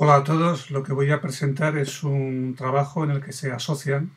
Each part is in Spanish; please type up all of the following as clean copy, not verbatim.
Hola a todos, lo que voy a presentar es un trabajo en el que se asocian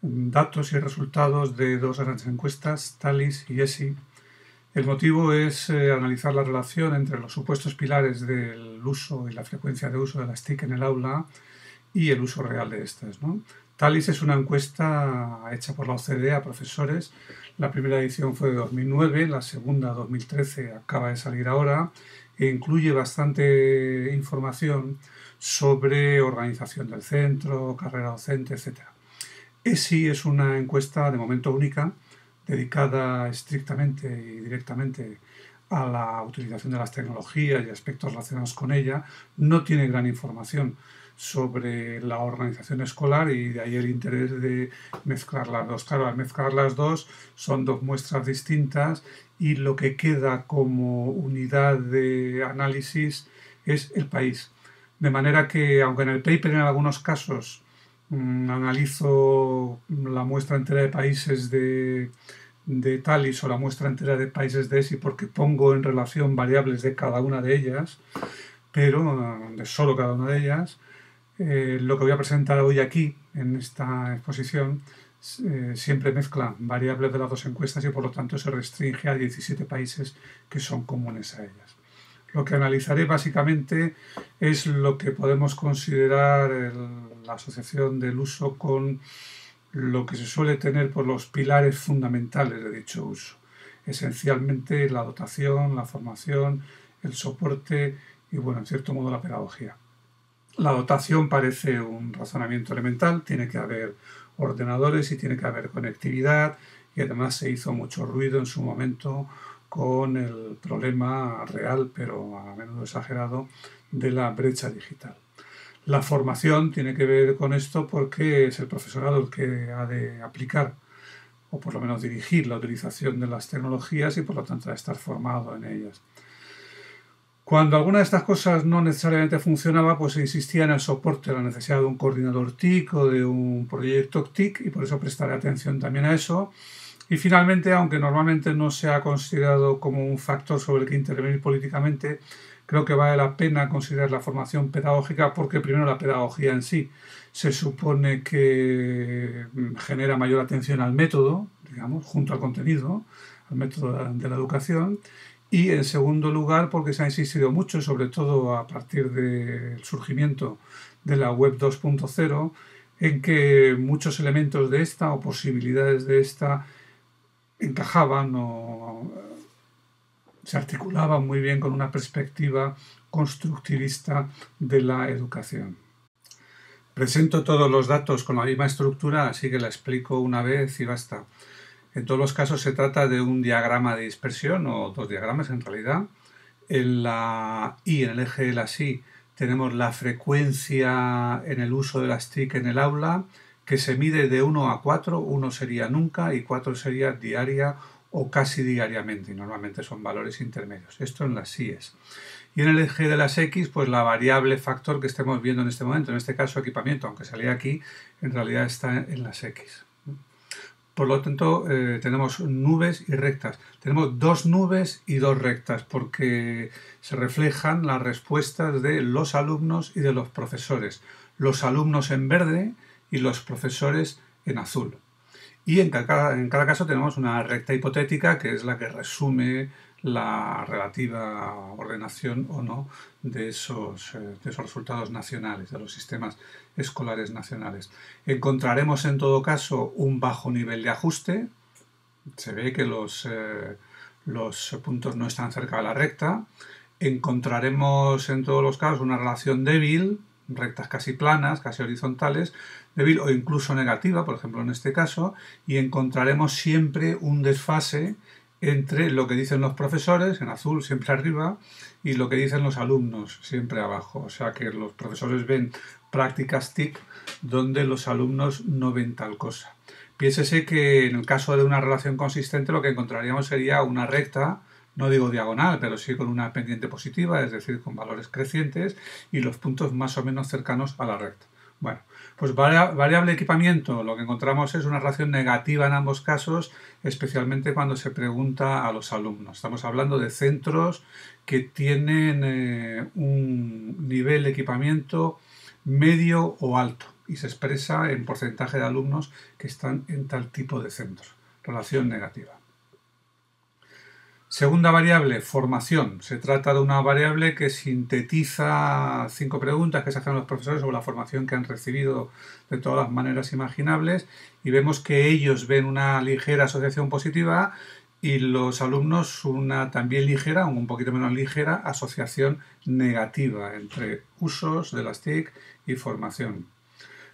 datos y resultados de dos grandes encuestas, TALIS y ESI. El motivo es analizar la relación entre los supuestos pilares del uso y la frecuencia de uso de las TIC en el aula y el uso real de estas, ¿no? TALIS es una encuesta hecha por la OCDE a profesores. La primera edición fue de 2009, la segunda 2013 acaba de salir ahora e incluye bastante información sobre organización del centro, carrera docente, etc. ESI es una encuesta de momento única, dedicada estrictamente y directamente a la utilización de las tecnologías y aspectos relacionados con ella. No tiene gran información sobre la organización escolar y de ahí el interés de mezclar las dos. Claro, al mezclar las dos son dos muestras distintas y lo que queda como unidad de análisis es el país. De manera que, aunque en el paper en algunos casos analizo la muestra entera de países de TALIS o la muestra entera de países de ESI porque pongo en relación variables de cada una de ellas, pero de solo cada una de ellas. Lo que voy a presentar hoy aquí, en esta exposición, siempre mezcla variables de las dos encuestas y por lo tanto se restringe a 17 países que son comunes a ellas. Lo que analizaré básicamente es lo que podemos considerar la asociación del uso con lo que se suele tener por los pilares fundamentales de dicho uso. Esencialmente la dotación, la formación, el soporte y, bueno, en cierto modo la pedagogía. La dotación parece un razonamiento elemental, tiene que haber ordenadores y tiene que haber conectividad y además se hizo mucho ruido en su momento con el problema real, pero a menudo exagerado, de la brecha digital. La formación tiene que ver con esto porque es el profesorado el que ha de aplicar o por lo menos dirigir la utilización de las tecnologías y por lo tanto ha de estar formado en ellas. Cuando alguna de estas cosas no necesariamente funcionaba, pues se insistía en el soporte, la necesidad de un coordinador TIC o de un proyecto TIC y por eso prestaré atención también a eso. Y finalmente, aunque normalmente no se ha considerado como un factor sobre el que intervenir políticamente, creo que vale la pena considerar la formación pedagógica porque primero la pedagogía en sí se supone que genera mayor atención al método, digamos, junto al contenido, al método de la educación, y en segundo lugar porque se ha insistido mucho, sobre todo a partir del surgimiento de la web 2.0, en que muchos elementos de esta o posibilidades de esta encajaban o se articulaban muy bien con una perspectiva constructivista de la educación. Presento todos los datos con la misma estructura, así que la explico una vez y basta. En todos los casos se trata de un diagrama de dispersión, o dos diagramas en realidad. En la Y, en el eje de las Y, tenemos la frecuencia en el uso de las TIC en el aula, que se mide de 1 a 4, 1 sería nunca y 4 sería diaria o casi diariamente, y normalmente son valores intermedios. Esto en las Y's. Y en el eje de las X, pues la variable factor que estemos viendo en este momento, en este caso equipamiento, aunque salía aquí, en realidad está en las X. Por lo tanto, tenemos nubes y rectas. Tenemos dos nubes y dos rectas porque se reflejan las respuestas de los alumnos y de los profesores. Los alumnos en verde y los profesores en azul. Y en cada caso tenemos una recta hipotética que es la que resume la relativa ordenación o no de esos resultados nacionales, de los sistemas escolares nacionales. Encontraremos en todo caso un bajo nivel de ajuste. Se ve que los puntos no están cerca de la recta. Encontraremos en todos los casos una relación débil, rectas casi planas, casi horizontales, débil o incluso negativa, por ejemplo en este caso, y encontraremos siempre un desfase entre lo que dicen los profesores, en azul siempre arriba, y lo que dicen los alumnos, siempre abajo. O sea que los profesores ven prácticas TIC donde los alumnos no ven tal cosa. Piénsese que en el caso de una relación consistente lo que encontraríamos sería una recta, no digo diagonal, pero sí con una pendiente positiva, es decir, con valores crecientes y los puntos más o menos cercanos a la recta. Bueno, pues variable equipamiento, lo que encontramos es una relación negativa en ambos casos, especialmente cuando se pregunta a los alumnos. Estamos hablando de centros que tienen un nivel de equipamiento medio o alto y se expresa en porcentaje de alumnos que están en tal tipo de centro. Relación negativa. Segunda variable, formación. Se trata de una variable que sintetiza 5 preguntas que se hacen los profesores sobre la formación que han recibido de todas las maneras imaginables y vemos que ellos ven una ligera asociación positiva y los alumnos una también ligera, un poquito menos ligera, asociación negativa entre usos de las TIC y formación.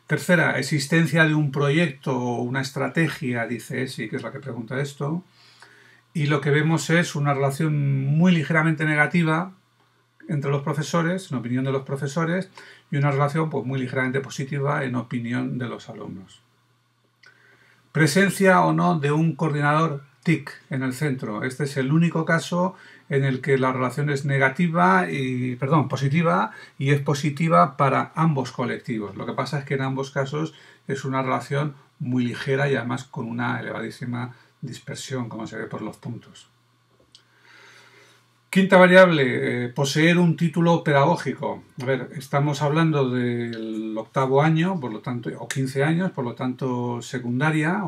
Tercera, existencia de un proyecto o una estrategia, dice ESI, que es la que pregunta esto. Y lo que vemos es una relación muy ligeramente negativa entre los profesores, en opinión de los profesores, y una relación pues, muy ligeramente positiva en opinión de los alumnos. Presencia o no de un coordinador TIC en el centro. Este es el único caso en el que la relación es positiva y es positiva para ambos colectivos. Lo que pasa es que en ambos casos es una relación muy ligera y además con una elevadísima dispersión, como se ve por los puntos. Quinta variable, poseer un título pedagógico. A ver, estamos hablando del octavo año, por lo tanto, o 15 años, por lo tanto, secundaria.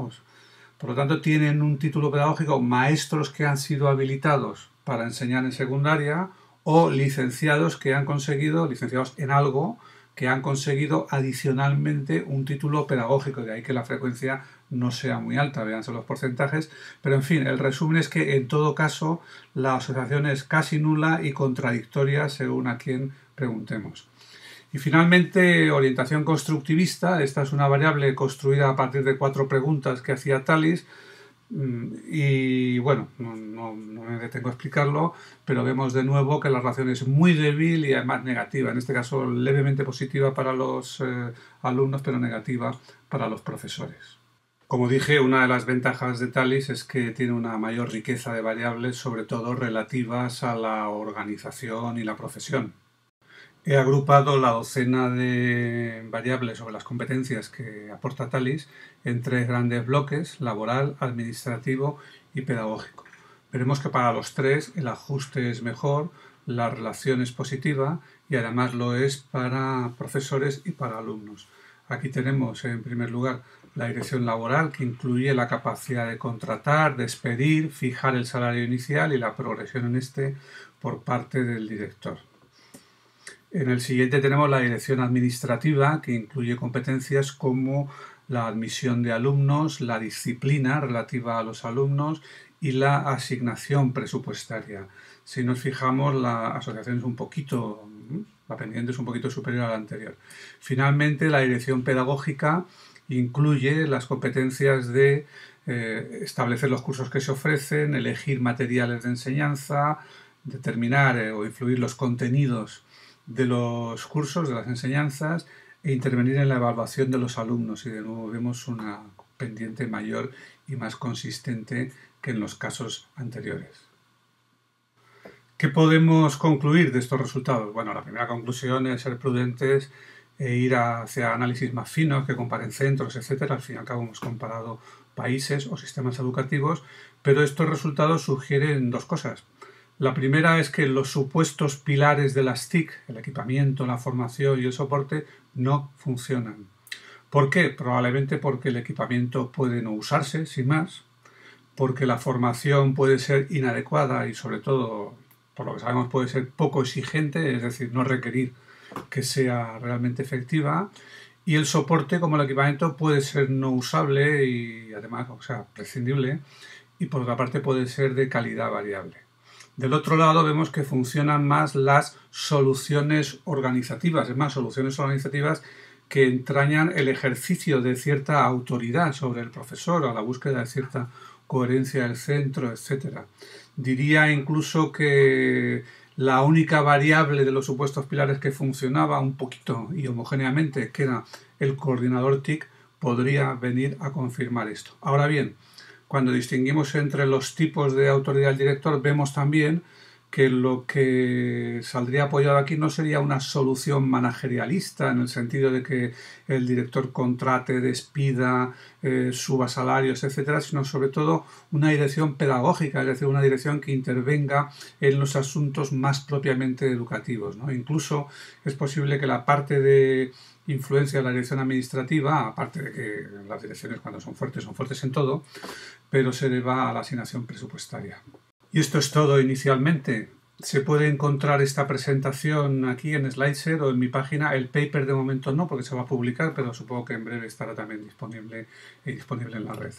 Por lo tanto, tienen un título pedagógico maestros que han sido habilitados para enseñar en secundaria o licenciados que han conseguido, licenciados en algo, que han conseguido adicionalmente un título pedagógico, de ahí que la frecuencia no sea muy alta, véanse los porcentajes, pero en fin, el resumen es que en todo caso la asociación es casi nula y contradictoria según a quien preguntemos. Y finalmente, orientación constructivista, esta es una variable construida a partir de 4 preguntas que hacía Tallis, y bueno, no me detengo a explicarlo, pero vemos de nuevo que la relación es muy débil y además negativa, en este caso levemente positiva para los alumnos, pero negativa para los profesores. Como dije, una de las ventajas de Tallis es que tiene una mayor riqueza de variables, sobre todo relativas a la organización y la profesión. He agrupado la docena de variables sobre las competencias que aporta Tallis en 3 grandes bloques: laboral, administrativo y pedagógico. Veremos que para los 3 el ajuste es mejor, la relación es positiva y además lo es para profesores y para alumnos. Aquí tenemos en primer lugar la dirección laboral, que incluye la capacidad de contratar, despedir, fijar el salario inicial y la progresión en este por parte del director. En el siguiente tenemos la dirección administrativa, que incluye competencias como la admisión de alumnos, la disciplina relativa a los alumnos y la asignación presupuestaria. Si nos fijamos, la asociación es la pendiente es un poquito superior a la anterior. Finalmente, la dirección pedagógica incluye las competencias de establecer los cursos que se ofrecen, elegir materiales de enseñanza, determinar o influir los contenidos de los cursos, de las enseñanzas, e intervenir en la evaluación de los alumnos, y de nuevo vemos una pendiente mayor y más consistente que en los casos anteriores. ¿Qué podemos concluir de estos resultados? Bueno, la primera conclusión es ser prudentes e ir hacia análisis más finos que comparen centros, etc. Al fin y al cabo hemos comparado países o sistemas educativos, pero estos resultados sugieren 2 cosas. La primera es que los supuestos pilares de las TIC, el equipamiento, la formación y el soporte, no funcionan. ¿Por qué? Probablemente porque el equipamiento puede no usarse, sin más, porque la formación puede ser inadecuada y sobre todo, por lo que sabemos, puede ser poco exigente, es decir, no requerir que sea realmente efectiva, y el soporte como el equipamiento puede ser no usable y además, prescindible, y por otra parte puede ser de calidad variable. Del otro lado vemos que funcionan más las soluciones organizativas, es más, soluciones organizativas que entrañan el ejercicio de cierta autoridad sobre el profesor o la búsqueda de cierta coherencia del centro, etc. Diría incluso que la única variable de los supuestos pilares que funcionaba un poquito y homogéneamente, que era el coordinador TIC, podría venir a confirmar esto. Ahora bien, cuando distinguimos entre los tipos de autoridad del director, vemos también que lo que saldría apoyado aquí no sería una solución managerialista en el sentido de que el director contrate, despida, suba salarios, etcétera, sino sobre todo una dirección pedagógica, es decir, una dirección que intervenga en los asuntos más propiamente educativos, ¿no? Incluso es posible que la parte de influencia de la dirección administrativa, aparte de que las direcciones cuando son fuertes en todo, pero se deba a la asignación presupuestaria. Y esto es todo inicialmente. Se puede encontrar esta presentación aquí en SlideShare o en mi página. El paper de momento no, porque se va a publicar, pero supongo que en breve estará también disponible en la red.